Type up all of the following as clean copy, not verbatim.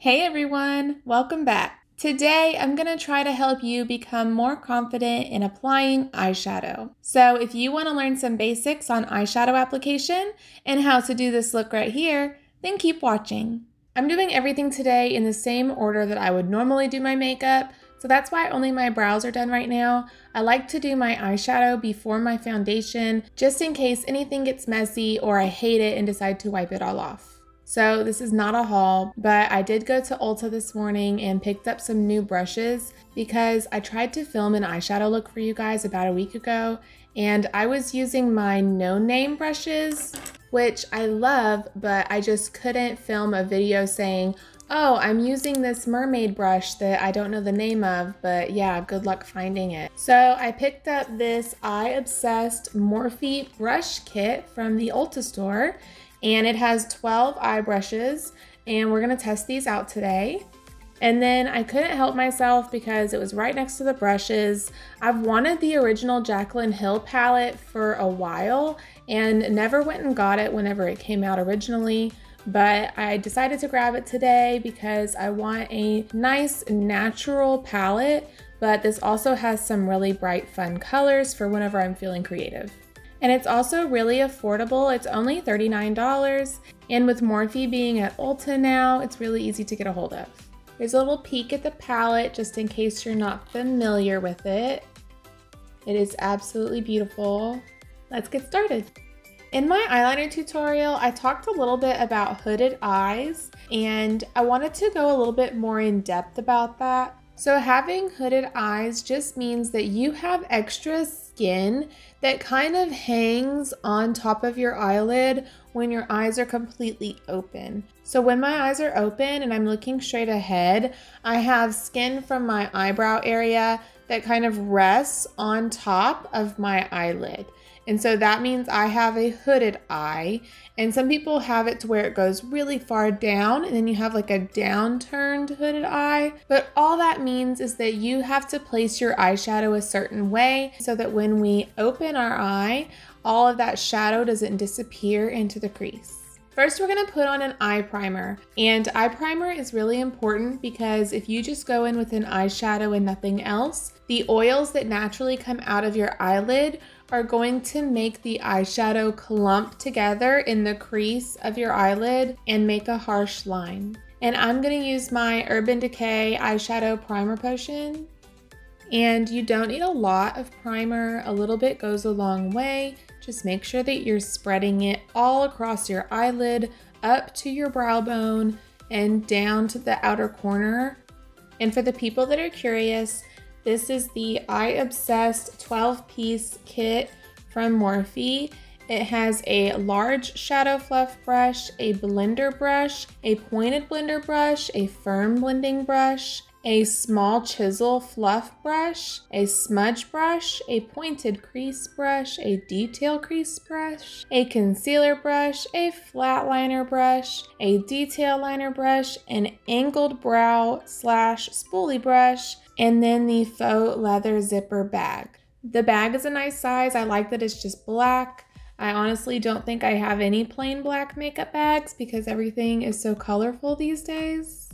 Hey everyone, welcome back. Today I'm going to try to help you become more confident in applying eyeshadow. So if you want to learn some basics on eyeshadow application and how to do this look right here, then keep watching. I'm doing everything today in the same order that I would normally do my makeup, so that's why only my brows are done right now. I like to do my eyeshadow before my foundation, just in case anything gets messy or I hate it and decide to wipe it all off. So this is not a haul, but I did go to Ulta this morning and picked up some new brushes because I tried to film an eyeshadow look for you guys about a week ago, and I was using my no-name brushes, which I love, but I just couldn't film a video saying, oh, I'm using this mermaid brush that I don't know the name of, but yeah, good luck finding it. So I picked up this Eye Obsessed Morphe brush kit from the Ulta store, and it has 12 eye brushes, and we're gonna test these out today. And then I couldn't help myself because it was right next to the brushes. I've wanted the original Jaclyn Hill palette for a while and never went and got it whenever it came out originally, but I decided to grab it today because I want a nice natural palette, but this also has some really bright fun colors for whenever I'm feeling creative. And it's also really affordable. It's only $39, and with Morphe being at Ulta now, it's really easy to get a hold of. There's a little peek at the palette just in case you're not familiar with it. It is absolutely beautiful. Let's get started. In my eyeliner tutorial, I talked a little bit about hooded eyes, and I wanted to go a little bit more in depth about that. So having hooded eyes just means that you have extra skin that kind of hangs on top of your eyelid when your eyes are completely open. So when my eyes are open and I'm looking straight ahead, I have skin from my eyebrow area that kind of rests on top of my eyelid. And so that means I have a hooded eye, and some people have it to where it goes really far down and then you have like a downturned hooded eye. But all that means is that you have to place your eyeshadow a certain way so that when we open our eye, all of that shadow doesn't disappear into the crease. First, we're gonna put on an eye primer, and eye primer is really important because if you just go in with an eyeshadow and nothing else, the oils that naturally come out of your eyelid are going to make the eyeshadow clump together in the crease of your eyelid and make a harsh line. And I'm gonna use my Urban Decay eyeshadow primer potion. And you don't need a lot of primer, a little bit goes a long way. Just make sure that you're spreading it all across your eyelid, up to your brow bone, and down to the outer corner. And for the people that are curious, this is the Eye Obsessed 12-piece kit from Morphe. It has a large shadow fluff brush, a blender brush, a pointed blender brush, a firm blending brush, a small chisel fluff brush, a smudge brush, a pointed crease brush, a detail crease brush, a concealer brush, a flat liner brush, a detail liner brush, an angled brow / spoolie brush, and then the faux leather zipper bag. The bag is a nice size. I like that it's just black. I honestly don't think I have any plain black makeup bags because everything is so colorful these days.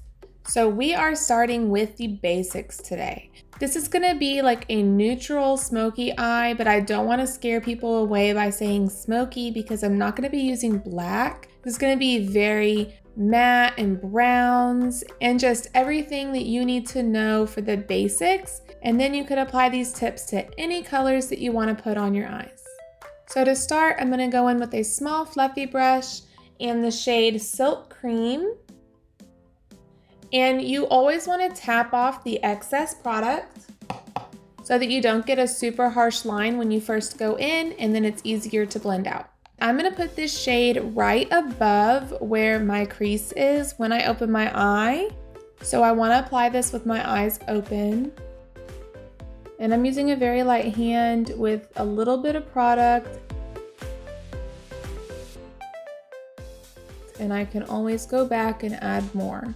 So we are starting with the basics today. This is gonna be like a neutral smoky eye, but I don't wanna scare people away by saying smoky because I'm not gonna be using black. This is gonna be very matte and browns and just everything that you need to know for the basics. And then you could apply these tips to any colors that you wanna put on your eyes. So to start, I'm gonna go in with a small fluffy brush in the shade Silk Cream. And you always want to tap off the excess product so that you don't get a super harsh line when you first go in, and then it's easier to blend out. I'm going to put this shade right above where my crease is when I open my eye. So I want to apply this with my eyes open. And I'm using a very light hand with a little bit of product. And I can always go back and add more.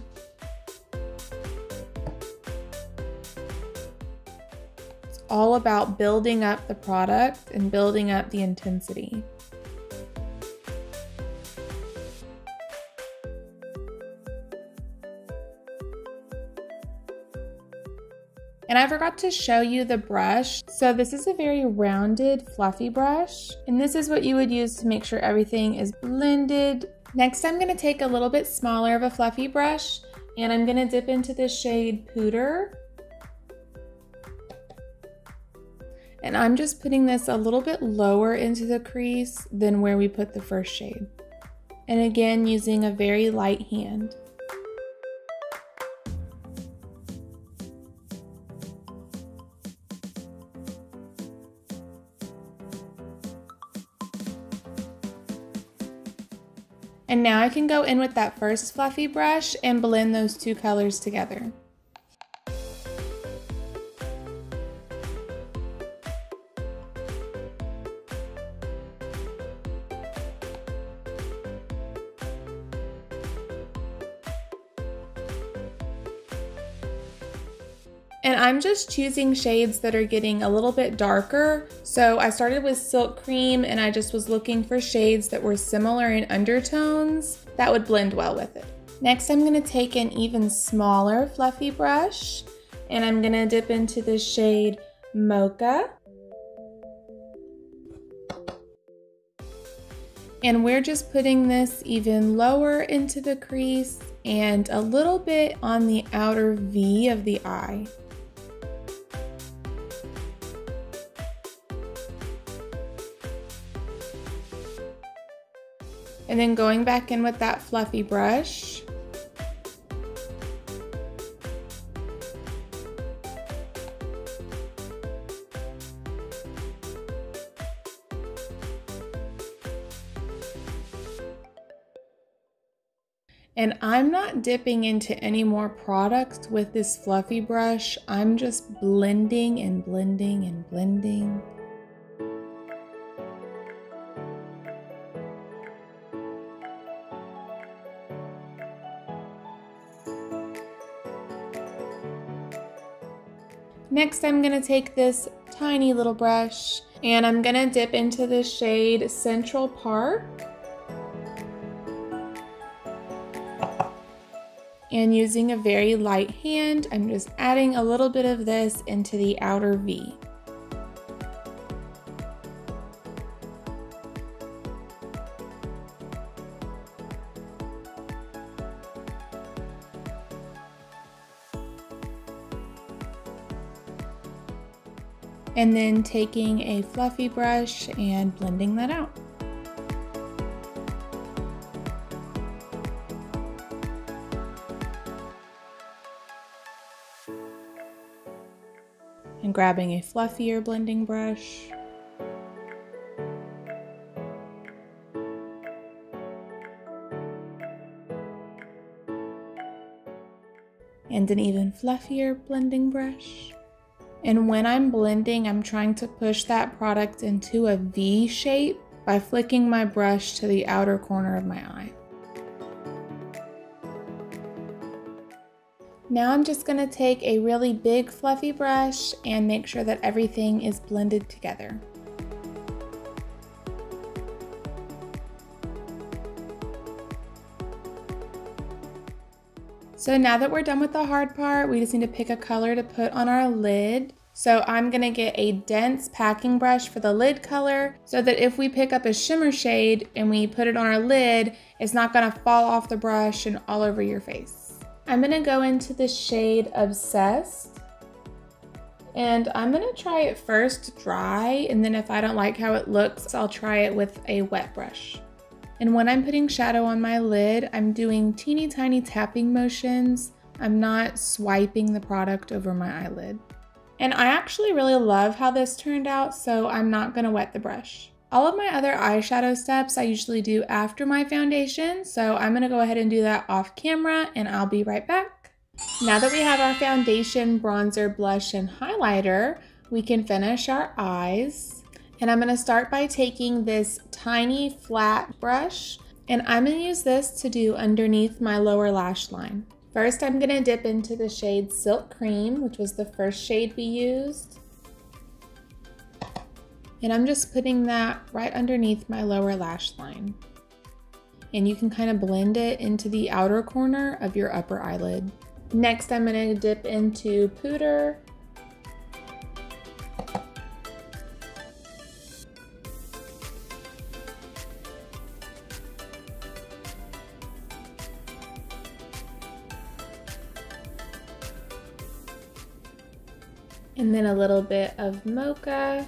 All about building up the product and building up the intensity. And I forgot to show you the brush. So this is a very rounded, fluffy brush. And this is what you would use to make sure everything is blended. Next, I'm gonna take a little bit smaller of a fluffy brush and I'm gonna dip into the shade Filt'r. And I'm just putting this a little bit lower into the crease than where we put the first shade. And again, using a very light hand. And now I can go in with that first fluffy brush and blend those two colors together. And I'm just choosing shades that are getting a little bit darker. So I started with Silk Cream and I just was looking for shades that were similar in undertones that would blend well with it. Next, I'm gonna take an even smaller fluffy brush and I'm gonna dip into the shade Mocha. And we're just putting this even lower into the crease and a little bit on the outer V of the eye. And then going back in with that fluffy brush. And I'm not dipping into any more products with this fluffy brush. I'm just blending and blending and blending. Next, I'm gonna take this tiny little brush and I'm gonna dip into the shade Central Park. And using a very light hand, I'm just adding a little bit of this into the outer V. And then taking a fluffy brush and blending that out. And grabbing a fluffier blending brush. And an even fluffier blending brush. And when I'm blending, I'm trying to push that product into a V shape by flicking my brush to the outer corner of my eye. Now I'm just gonna take a really big fluffy brush and make sure that everything is blended together. So now that we're done with the hard part, we just need to pick a color to put on our lid. So I'm gonna get a dense packing brush for the lid color so that if we pick up a shimmer shade and we put it on our lid, it's not gonna fall off the brush and all over your face. I'm gonna go into the shade Obsessed. And I'm gonna try it first dry, and then if I don't like how it looks, I'll try it with a wet brush. And when I'm putting shadow on my lid, I'm doing teeny tiny tapping motions. I'm not swiping the product over my eyelid. And I actually really love how this turned out, so I'm not gonna wet the brush. All of my other eyeshadow steps I usually do after my foundation, so I'm gonna go ahead and do that off camera and I'll be right back. Now that we have our foundation, bronzer, blush, and highlighter, we can finish our eyes. And I'm gonna start by taking this tiny flat brush, and I'm gonna use this to do underneath my lower lash line. First, I'm gonna dip into the shade Silk Cream, which was the first shade we used. And I'm just putting that right underneath my lower lash line. And you can kind of blend it into the outer corner of your upper eyelid. Next, I'm gonna dip into Filt'r And then a little bit of mocha.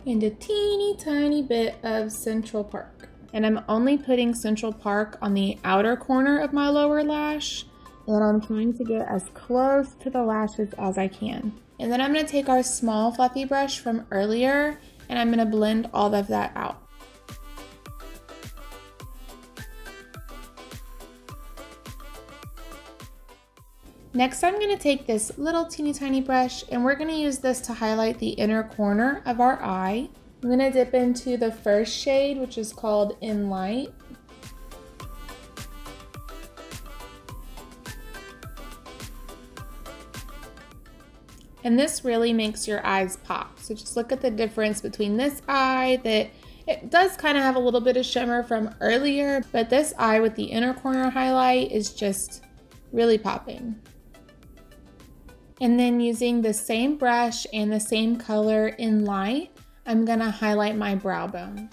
And a teeny tiny bit of Central Park. And I'm only putting Central Park on the outer corner of my lower lash. And I'm trying to get as close to the lashes as I can. And then I'm going to take our small fluffy brush from earlier and I'm going to blend all of that out. Next, I'm going to take this little teeny tiny brush and we're going to use this to highlight the inner corner of our eye. I'm going to dip into the first shade, which is called In Light. And this really makes your eyes pop. So just look at the difference between this eye that it does kind of have a little bit of shimmer from earlier, but this eye with the inner corner highlight is just really popping. And then using the same brush and the same color In Light, I'm gonna highlight my brow bone.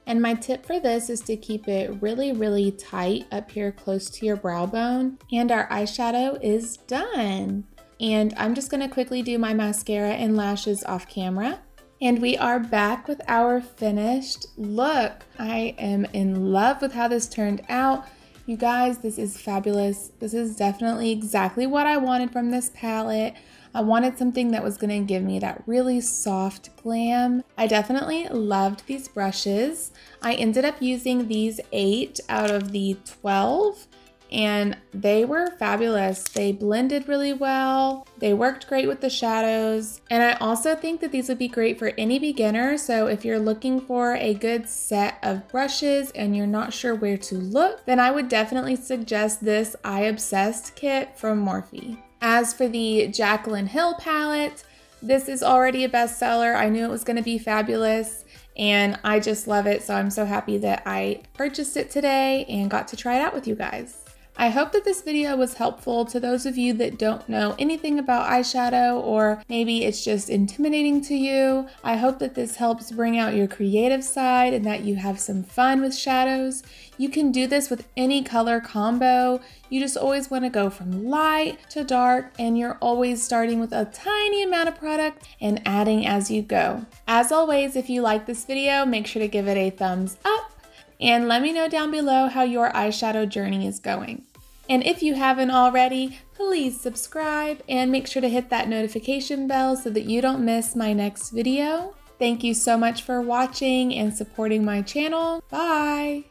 And my tip for this is to keep it really, really tight up here close to your brow bone. And our eyeshadow is done. And I'm just gonna quickly do my mascara and lashes off camera. And we are back with our finished look. I am in love with how this turned out. You guys, this is fabulous. This is definitely exactly what I wanted from this palette. I wanted something that was gonna give me that really soft glam. I definitely loved these brushes. I ended up using these 8 out of the 12. And they were fabulous. They blended really well. They worked great with the shadows. And I also think that these would be great for any beginner. So if you're looking for a good set of brushes and you're not sure where to look, then I would definitely suggest this Eye Obsessed kit from Morphe. As for the Jaclyn Hill palette, this is already a bestseller. I knew it was gonna be fabulous and I just love it. So I'm so happy that I purchased it today and got to try it out with you guys. I hope that this video was helpful to those of you that don't know anything about eyeshadow, or maybe it's just intimidating to you. I hope that this helps bring out your creative side and that you have some fun with shadows. You can do this with any color combo. You just always want to go from light to dark, and you're always starting with a tiny amount of product and adding as you go. As always, if you like this video, make sure to give it a thumbs up. And let me know down below how your eyeshadow journey is going. And if you haven't already, please subscribe and make sure to hit that notification bell so that you don't miss my next video. Thank you so much for watching and supporting my channel. Bye!